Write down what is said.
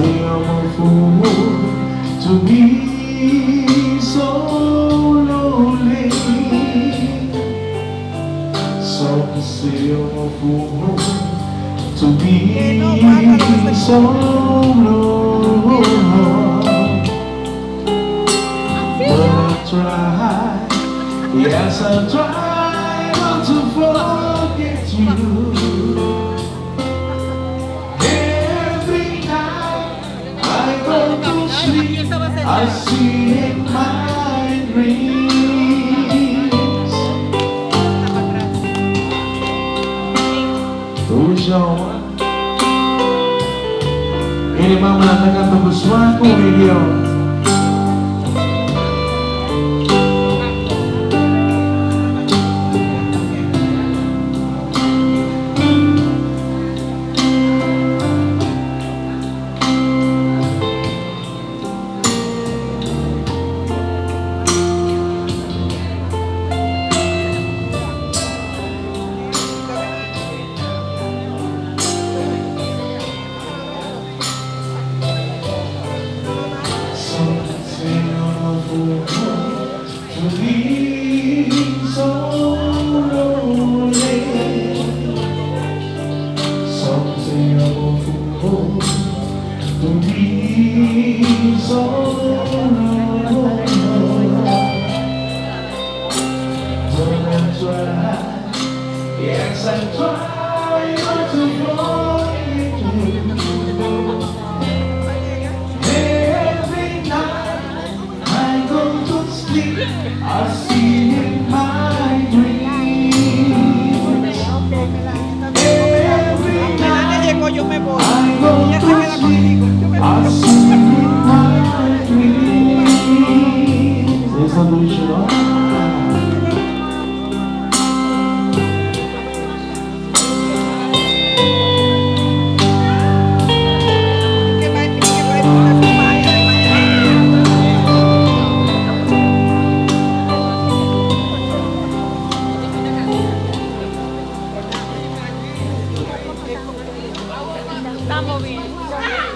say I'm a fool to be so lonely. Some say I'm a fool to be so lonely. But I try, yes I try not to forget you. I see in my dreams. Tujuan ini Mamanan dengan tebuswanku video. Yes, I try not to forget you. Every night I go to sleep, I see in my dreams. Every night I go to sleep, I see in my dreams. There's a dushi. Estamos bien.